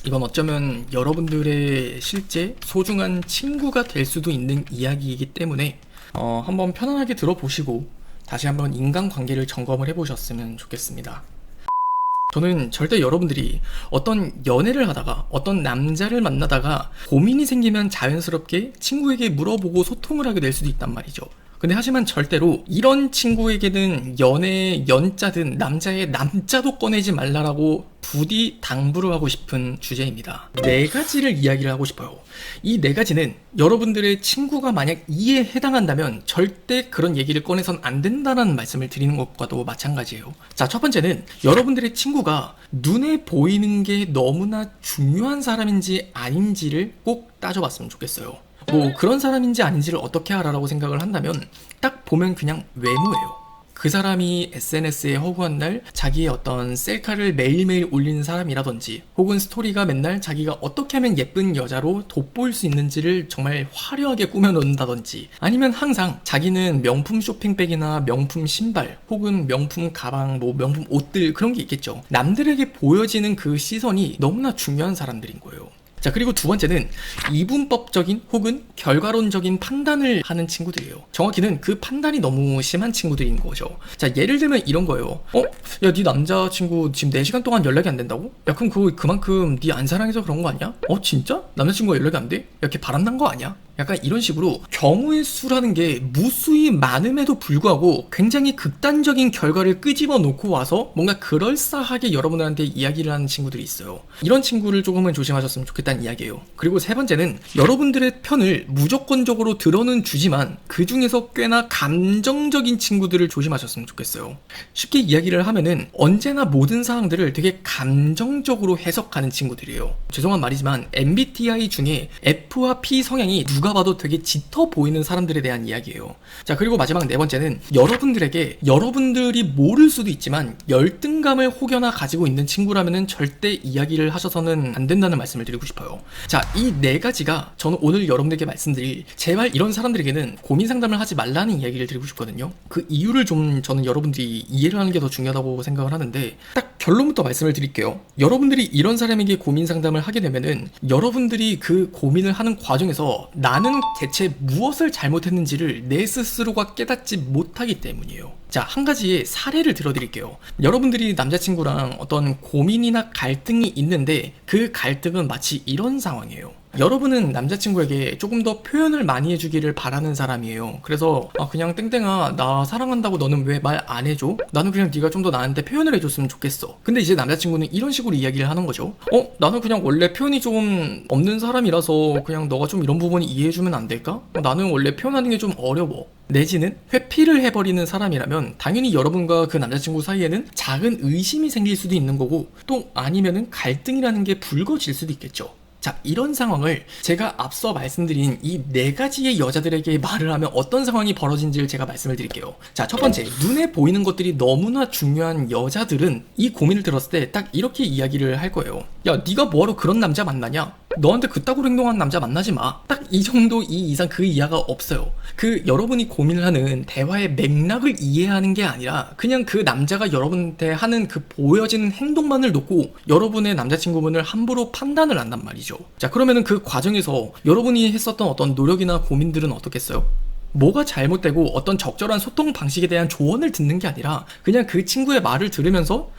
이건 어쩌면 여러분들의 실제 소중한 친구가 될 수도 있는 이야기이기 때문에 한번 편안하게 들어보시고 다시 한번 인간관계를 점검을 해보셨으면 좋겠습니다. 저는 절대 여러분들이 어떤 연애를 하다가 어떤 남자를 만나다가 고민이 생기면 자연스럽게 친구에게 물어보고 소통을 하게 될 수도 있단 말이죠. 근데 하지만 절대로 이런 친구에게는 연애의 연자든 남자의 남자도 꺼내지 말라라고 부디 당부를 하고 싶은 주제입니다. 네 가지를 이야기를 하고 싶어요. 이 네 가지는 여러분들의 친구가 만약 이에 해당한다면 절대 그런 얘기를 꺼내선 안 된다는 말씀을 드리는 것과도 마찬가지예요. 자, 첫 번째는 여러분들의 친구가 눈에 보이는 게 너무나 중요한 사람인지 아닌지를 꼭 따져봤으면 좋겠어요. 뭐 그런 사람인지 아닌지를 어떻게 알아라고 생각을 한다면 딱 보면 그냥 외모예요. 그 사람이 SNS에 허구한 날 자기의 어떤 셀카를 매일매일 올리는 사람이라든지 혹은 스토리가 맨날 자기가 어떻게 하면 예쁜 여자로 돋보일 수 있는지를 정말 화려하게 꾸며놓는다든지 아니면 항상 자기는 명품 쇼핑백이나 명품 신발 혹은 명품 가방, 뭐 명품 옷들 그런 게 있겠죠. 남들에게 보여지는 그 시선이 너무나 중요한 사람들인 거예요. 자, 그리고 두 번째는 이분법적인 혹은 결과론적인 판단을 하는 친구들이에요. 정확히는 그 판단이 너무 심한 친구들인 거죠. 자, 예를 들면 이런 거예요. 야, 네 남자친구 지금 4시간 동안 연락이 안 된다고? 야, 그럼 그만큼 네 안 사랑해서 그런 거 아니야? 진짜? 남자친구가 연락이 안 돼? 야, 걔 바람난 거 아니야? 약간 이런 식으로 경우의 수라는 게 무수히 많음에도 불구하고 굉장히 극단적인 결과를 끄집어 놓고 와서 뭔가 그럴싸하게 여러분들한테 이야기를 하는 친구들이 있어요. 이런 친구를 조금은 조심하셨으면 좋겠다는 이야기예요. 그리고 세 번째는 여러분들의 편을 무조건적으로 들어는 주지만 그 중에서 꽤나 감정적인 친구들을 조심하셨으면 좋겠어요. 쉽게 이야기를 하면은 언제나 모든 사항들을 되게 감정적으로 해석하는 친구들이에요. 죄송한 말이지만 MBTI 중에 F와 P 성향이 누가 봐도 되게 짙어 보이는 사람들에 대한 이야기예요. 자, 그리고 마지막 네 번째는 여러분들에게 여러분들이 모를 수도 있지만 열등감을 혹여나 가지고 있는 친구라면은 절대 이야기를 하셔서는 안 된다는 말씀을 드리고 싶어요. 자, 이 네 가지가 저는 오늘 여러분들에게 말씀드릴 제발 이런 사람들에게는 고민 상담을 하지 말라는 이야기를 드리고 싶거든요. 그 이유를 좀 저는 여러분들이 이해를 하는 게 더 중요하다고 생각을 하는데 딱 결론부터 말씀을 드릴게요. 여러분들이 이런 사람에게 고민 상담을 하게 되면은 여러분들이 그 고민을 하는 과정에서 나는 대체 무엇을 잘못했는지를 내 스스로가 깨닫지 못하기 때문이에요. 자, 한 가지의 사례를 들어드릴게요. 여러분들이 남자친구랑 어떤 고민이나 갈등이 있는데 그 갈등은 마치 이런 상황이에요. 여러분은 남자친구에게 조금 더 표현을 많이 해주기를 바라는 사람이에요. 그래서 그냥 땡땡아 나 사랑한다고 너는 왜 말 안 해줘? 나는 그냥 네가 좀 더 나한테 표현을 해줬으면 좋겠어. 근데 이제 남자친구는 이런 식으로 이야기를 하는 거죠. 나는 그냥 원래 표현이 좀 없는 사람이라서 그냥 너가 좀 이런 부분이 이해해주면 안 될까? 나는 원래 표현하는 게 좀 어려워. 내지는 회피를 해버리는 사람이라면 당연히 여러분과 그 남자친구 사이에는 작은 의심이 생길 수도 있는 거고 또 아니면은 갈등이라는 게 불거질 수도 있겠죠. 자, 이런 상황을 제가 앞서 말씀드린 이 네 가지의 여자들에게 말을 하면 어떤 상황이 벌어진지를 제가 말씀을 드릴게요. 자, 첫 번째, 눈에 보이는 것들이 너무나 중요한 여자들은 이 고민을 들었을 때 딱 이렇게 이야기를 할 거예요. 야, 네가 뭐하러 그런 남자 만나냐? 너한테 그따구로 행동하는 남자 만나지 마. 딱 이 정도 이 이상 그 이하가 없어요. 그 여러분이 고민을 하는 대화의 맥락을 이해하는 게 아니라 그냥 그 남자가 여러분한테 하는 그 보여지는 행동만을 놓고 여러분의 남자친구분을 함부로 판단을 한단 말이죠. 자, 그러면은 그 과정에서 여러분이 했었던 어떤 노력이나 고민들은 어떻겠어요? 뭐가 잘못되고 어떤 적절한 소통 방식에 대한 조언을 듣는 게 아니라 그냥 그 친구의 말을 들으면서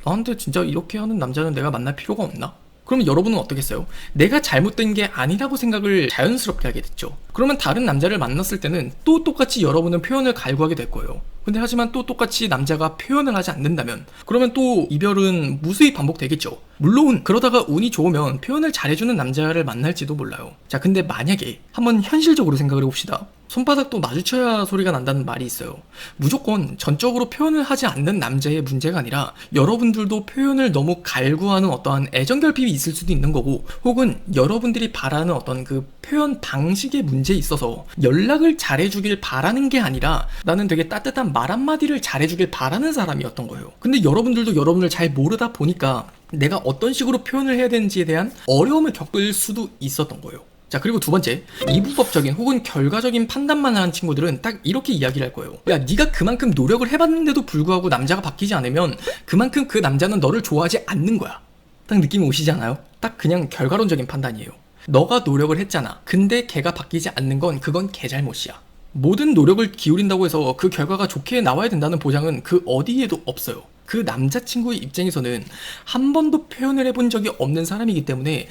나한테 진짜 이렇게 하는 남자는 내가 만날 필요가 없나? 그러면 여러분은 어떻겠어요? 내가 잘못된 게 아니라고 생각을 자연스럽게 하게 됐죠. 그러면 다른 남자를 만났을 때는 또 똑같이 여러분은 표현을 갈구하게 될 거예요. 근데 하지만 또 똑같이 남자가 표현을 하지 않는다면 그러면 또 이별은 무수히 반복되겠죠. 물론 그러다가 운이 좋으면 표현을 잘해주는 남자를 만날지도 몰라요. 자, 근데 만약에 한번 현실적으로 생각을 해봅시다. 손바닥도 마주쳐야 소리가 난다는 말이 있어요. 무조건 전적으로 표현을 하지 않는 남자의 문제가 아니라 여러분들도 표현을 너무 갈구하는 어떠한 애정결핍이 있을 수도 있는 거고 혹은 여러분들이 바라는 어떤 그 표현 방식의 문제에 있어서 연락을 잘해주길 바라는 게 아니라 나는 되게 따뜻한 말 한마디를 잘해주길 바라는 사람이었던 거예요. 근데 여러분들도 여러분을 잘 모르다 보니까 내가 어떤 식으로 표현을 해야 되는지에 대한 어려움을 겪을 수도 있었던 거예요. 자, 그리고 두 번째, 이분법적인 혹은 결과적인 판단만 하는 친구들은 딱 이렇게 이야기를 할 거예요. 야, 네가 그만큼 노력을 해봤는데도 불구하고 남자가 바뀌지 않으면 그만큼 그 남자는 너를 좋아하지 않는 거야. 딱 느낌이 오시지 않아요? 딱 그냥 결과론적인 판단이에요. 너가 노력을 했잖아. 근데 걔가 바뀌지 않는 건 그건 걔 잘못이야. 모든 노력을 기울인다고 해서 그 결과가 좋게 나와야 된다는 보장은 그 어디에도 없어요. 그 남자친구의 입장에서는 한 번도 표현을 해본 적이 없는 사람이기 때문에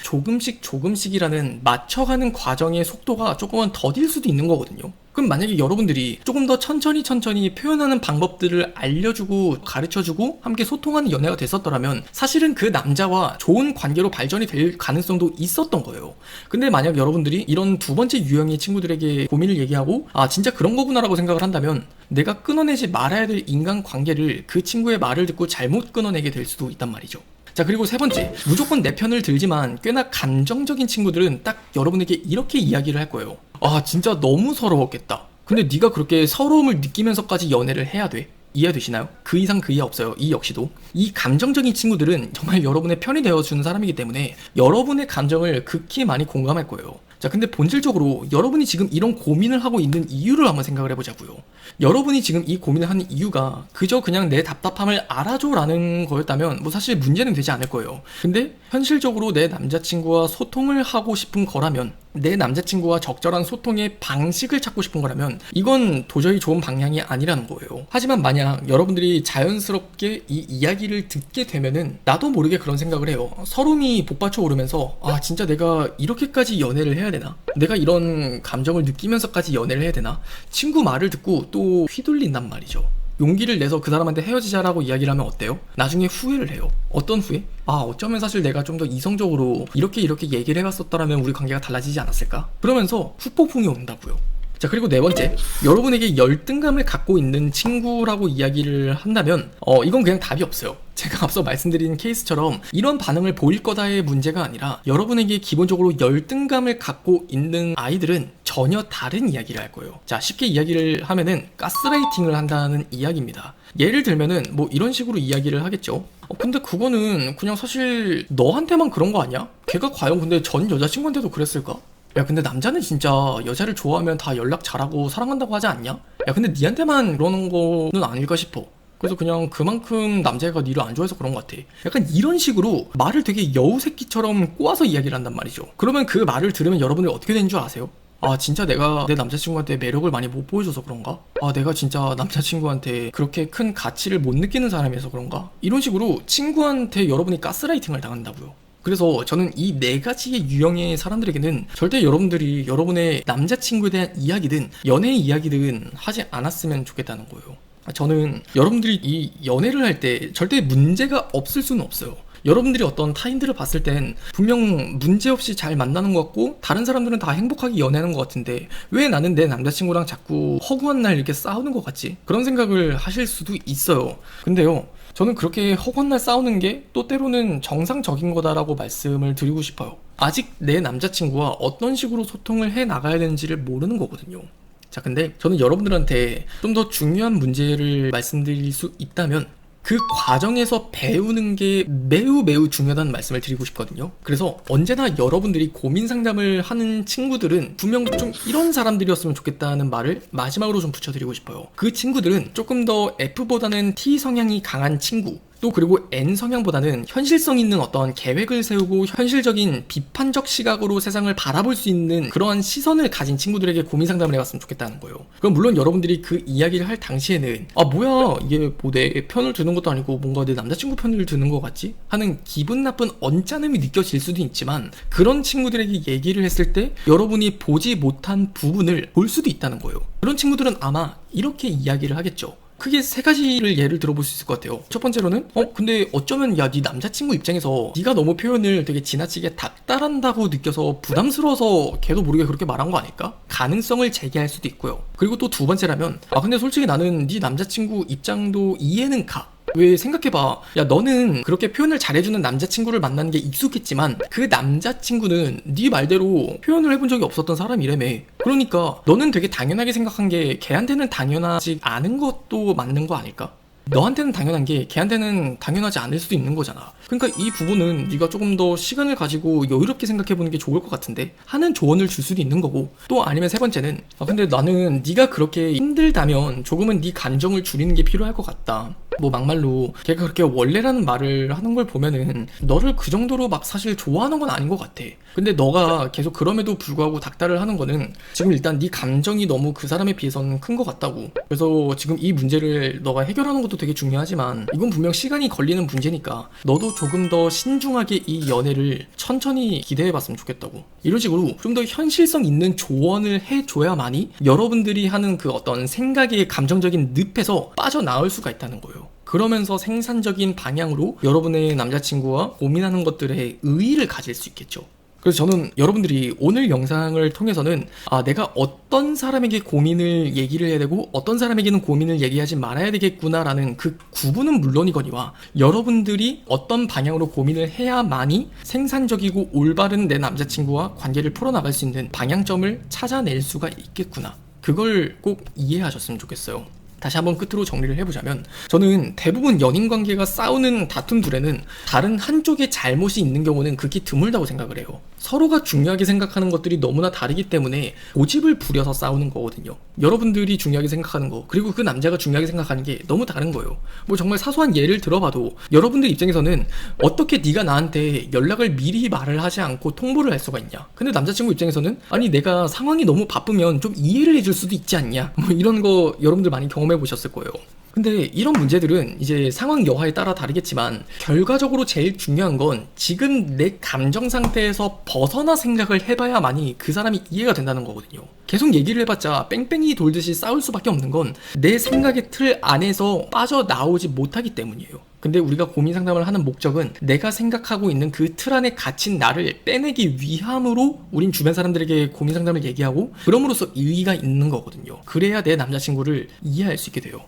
조금씩이라는 맞춰가는 과정의 속도가 조금은 더딜 수도 있는 거거든요. 그럼 만약에 여러분들이 조금 더 천천히 표현하는 방법들을 알려주고 가르쳐주고 함께 소통하는 연애가 됐었더라면 사실은 그 남자와 좋은 관계로 발전이 될 가능성도 있었던 거예요. 근데 만약 여러분들이 이런 두 번째 유형의 친구들에게 고민을 얘기하고 아 진짜 그런 거구나라고 생각을 한다면 내가 끊어내지 말아야 될 인간관계를 그 친구의 말을 듣고 잘못 끊어내게 될 수도 있단 말이죠. 자, 그리고 세 번째, 무조건 내 편을 들지만 꽤나 감정적인 친구들은 딱 여러분에게 이렇게 이야기를 할 거예요. 아 진짜 너무 서러웠겠다. 근데 네가 그렇게 서러움을 느끼면서까지 연애를 해야 돼? 이해되시나요? 그 이상 그 이하 없어요. 이 역시도. 이 감정적인 친구들은 정말 여러분의 편이 되어주는 사람이기 때문에 여러분의 감정을 극히 많이 공감할 거예요. 자, 근데 본질적으로 여러분이 지금 이런 고민을 하고 있는 이유를 한번 생각을 해보자고요. 여러분이 지금 이 고민을 하는 이유가 그저 그냥 내 답답함을 알아줘라는 거였다면 뭐 사실 문제는 되지 않을 거예요. 근데 현실적으로 내 남자친구와 소통을 하고 싶은 거라면, 내 남자친구와 적절한 소통의 방식을 찾고 싶은 거라면 이건 도저히 좋은 방향이 아니라는 거예요. 하지만 만약 여러분들이 자연스럽게 이 이야기를 듣게 되면은 나도 모르게 그런 생각을 해요. 서름이 복받쳐 오르면서 아 진짜 내가 이렇게까지 연애를 해야 되나? 내가 이런 감정을 느끼면서까지 연애를 해야 되나? 친구 말을 듣고 또 휘둘린단 말이죠. 용기를 내서 그 사람한테 헤어지자라고 이야기를 하면 어때요? 나중에 후회를 해요. 어떤 후회? 아 어쩌면 사실 내가 좀 더 이성적으로 이렇게 얘기를 해봤었더라면 우리 관계가 달라지지 않았을까? 그러면서 후폭풍이 온다고요. 자, 그리고 네 번째, 여러분에게 열등감을 갖고 있는 친구라고 이야기를 한다면 이건 그냥 답이 없어요. 제가 앞서 말씀드린 케이스처럼 이런 반응을 보일 거다의 문제가 아니라 여러분에게 기본적으로 열등감을 갖고 있는 아이들은 전혀 다른 이야기를 할 거예요. 자, 쉽게 이야기를 하면은 가스라이팅을 한다는 이야기입니다. 예를 들면은 뭐 이런 식으로 이야기를 하겠죠. 근데 그거는 그냥 사실 너한테만 그런 거 아니야? 걔가 과연 근데 전 여자친구한테도 그랬을까? 야 근데 남자는 진짜 여자를 좋아하면 다 연락 잘하고 사랑한다고 하지 않냐? 야 근데 니한테만 그러는 거는 아닐까 싶어. 그래서 그냥 그만큼 남자애가 니를 안 좋아해서 그런 것 같아. 약간 이런 식으로 말을 되게 여우새끼처럼 꼬아서 이야기를 한단 말이죠. 그러면 그 말을 들으면 여러분들이 어떻게 되는 줄 아세요? 아 진짜 내가 내 남자친구한테 매력을 많이 못 보여줘서 그런가? 아 내가 진짜 남자친구한테 그렇게 큰 가치를 못 느끼는 사람이어서 그런가? 이런 식으로 친구한테 여러분이 가스라이팅을 당한다고요. 그래서 저는 이 네 가지의 유형의 사람들에게는 절대 여러분들이 여러분의 남자친구에 대한 이야기든 연애 이야기든 하지 않았으면 좋겠다는 거예요. 저는 여러분들이 이 연애를 할 때 절대 문제가 없을 수는 없어요. 여러분들이 어떤 타인들을 봤을 땐 분명 문제없이 잘 만나는 것 같고 다른 사람들은 다 행복하게 연애하는 것 같은데 왜 나는 내 남자친구랑 자꾸 허구한 날 이렇게 싸우는 것 같지? 그런 생각을 하실 수도 있어요. 근데요, 저는 그렇게 허구한 날 싸우는 게 또 때로는 정상적인 거다라고 말씀을 드리고 싶어요. 아직 내 남자친구와 어떤 식으로 소통을 해 나가야 되는지를 모르는 거거든요. 자, 근데 저는 여러분들한테 좀 더 중요한 문제를 말씀드릴 수 있다면 그 과정에서 배우는 게 매우 중요하다는 말씀을 드리고 싶거든요. 그래서 언제나 여러분들이 고민 상담을 하는 친구들은 분명 좀 이런 사람들이었으면 좋겠다는 말을 마지막으로 좀 붙여드리고 싶어요. 그 친구들은 조금 더 F보다는 T 성향이 강한 친구, 또 그리고 N 성향보다는 현실성 있는 어떤 계획을 세우고 현실적인 비판적 시각으로 세상을 바라볼 수 있는 그러한 시선을 가진 친구들에게 고민 상담을 해봤으면 좋겠다는 거예요. 그럼 물론 여러분들이 그 이야기를 할 당시에는 아 뭐야 이게 뭐 내 편을 드는 것도 아니고 뭔가 내 남자친구 편을 드는 것 같지? 하는 기분 나쁜 언짢음이 느껴질 수도 있지만 그런 친구들에게 얘기를 했을 때 여러분이 보지 못한 부분을 볼 수도 있다는 거예요. 그런 친구들은 아마 이렇게 이야기를 하겠죠. 크게 세 가지를 예를 들어볼 수 있을 것 같아요. 첫 번째로는 근데 어쩌면 야 네 남자친구 입장에서 네가 너무 표현을 되게 지나치게 닥달한다고 느껴서 부담스러워서 걔도 모르게 그렇게 말한 거 아닐까? 가능성을 제기할 수도 있고요. 그리고 또 두 번째라면 근데 솔직히 나는 네 남자친구 입장도 이해는 가. 왜 생각해봐. 야 너는 그렇게 표현을 잘해주는 남자친구를 만나는 게 익숙했지만 그 남자친구는 네 말대로 표현을 해본 적이 없었던 사람이라며. 그러니까 너는 되게 당연하게 생각한 게 걔한테는 당연하지 않은 것도 맞는 거 아닐까? 너한테는 당연한 게 걔한테는 당연하지 않을 수도 있는 거잖아. 그러니까 이 부분은 네가 조금 더 시간을 가지고 여유롭게 생각해보는 게 좋을 것 같은데 하는 조언을 줄 수도 있는 거고, 또 아니면 세 번째는 근데 나는 네가 그렇게 힘들다면 조금은 네 감정을 줄이는 게 필요할 것 같다. 뭐 막말로 걔가 그렇게 원래라는 말을 하는 걸 보면은 너를 그 정도로 막 사실 좋아하는 건 아닌 것 같아. 근데 너가 계속 그럼에도 불구하고 닥달을 하는 거는 지금 일단 네 감정이 너무 그 사람에 비해서는 큰 것 같다고. 그래서 지금 이 문제를 너가 해결하는 것도 되게 중요하지만 이건 분명 시간이 걸리는 문제니까 너도 조금 더 신중하게 이 연애를 천천히 기대해봤으면 좋겠다고. 이런 식으로 좀 더 현실성 있는 조언을 해줘야만이 여러분들이 하는 그 어떤 생각의 감정적인 늪에서 빠져나올 수가 있다는 거예요. 그러면서 생산적인 방향으로 여러분의 남자친구와 고민하는 것들에 의의를 가질 수 있겠죠. 그래서 저는 여러분들이 오늘 영상을 통해서는 내가 어떤 사람에게 고민을 얘기를 해야 되고 어떤 사람에게는 고민을 얘기하지 말아야 되겠구나라는 그 구분은 물론이거니와 여러분들이 어떤 방향으로 고민을 해야만이 생산적이고 올바른 내 남자친구와 관계를 풀어나갈 수 있는 방향점을 찾아낼 수가 있겠구나. 그걸 꼭 이해하셨으면 좋겠어요. 다시 한번 끝으로 정리를 해보자면 저는 대부분 연인관계가 싸우는 다툼들에는 다른 한쪽의 잘못이 있는 경우는 극히 드물다고 생각을 해요. 서로가 중요하게 생각하는 것들이 너무나 다르기 때문에 고집을 부려서 싸우는 거거든요. 여러분들이 중요하게 생각하는 거, 그리고 그 남자가 중요하게 생각하는 게 너무 다른 거예요. 뭐 정말 사소한 예를 들어봐도 여러분들 입장에서는 어떻게 네가 나한테 연락을 미리 말을 하지 않고 통보를 할 수가 있냐. 근데 남자친구 입장에서는 아니 내가 상황이 너무 바쁘면 좀 이해를 해줄 수도 있지 않냐. 뭐 이런 거 여러분들 많이 경험해 보셨을 거예요. 근데 이런 문제들은 이제 상황 여하에 따라 다르겠지만 결과적으로 제일 중요한 건 지금 내 감정 상태에서 벗어나 생각을 해봐야만이 그 사람이 이해가 된다는 거거든요. 계속 얘기를 해봤자 뺑뺑이 돌듯이 싸울 수밖에 없는 건 내 생각의 틀 안에서 빠져나오지 못하기 때문이에요. 근데 우리가 고민 상담을 하는 목적은 내가 생각하고 있는 그 틀 안에 갇힌 나를 빼내기 위함으로 우린 주변 사람들에게 고민 상담을 얘기하고 그럼으로써 의의가 있는 거거든요. 그래야 내 남자친구를 이해할 수 있게 돼요.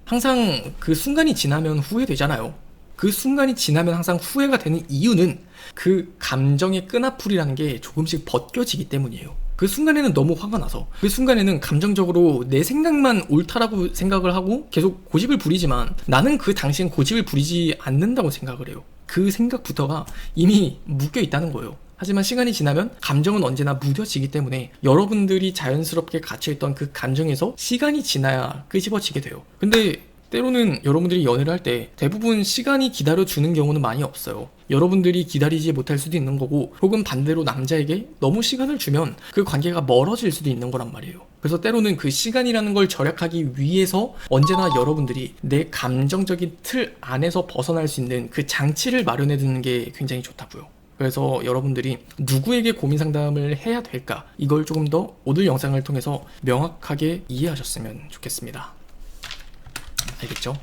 항상 그 순간이 지나면 후회되잖아요. 그 순간이 지나면 항상 후회가 되는 이유는 그 감정의 끈앞풀이라는 게 조금씩 벗겨지기 때문이에요. 그 순간에는 너무 화가 나서 그 순간에는 감정적으로 내 생각만 옳다라고 생각을 하고 계속 고집을 부리지만 나는 그 당시엔 고집을 부리지 않는다고 생각을 해요. 그 생각부터가 이미 묶여 있다는 거예요. 하지만 시간이 지나면 감정은 언제나 무뎌지기 때문에 여러분들이 자연스럽게 갇혀있던 그 감정에서 시간이 지나야 끄집어지게 돼요. 근데 때로는 여러분들이 연애를 할 때 대부분 시간이 기다려주는 경우는 많이 없어요. 여러분들이 기다리지 못할 수도 있는 거고 혹은 반대로 남자에게 너무 시간을 주면 그 관계가 멀어질 수도 있는 거란 말이에요. 그래서 때로는 그 시간이라는 걸 절약하기 위해서 언제나 여러분들이 내 감정적인 틀 안에서 벗어날 수 있는 그 장치를 마련해 두는 게 굉장히 좋다고요. 그래서 여러분들이 누구에게 고민 상담을 해야 될까, 이걸 조금 더 오늘 영상을 통해서 명확하게 이해하셨으면 좋겠습니다. 알겠죠?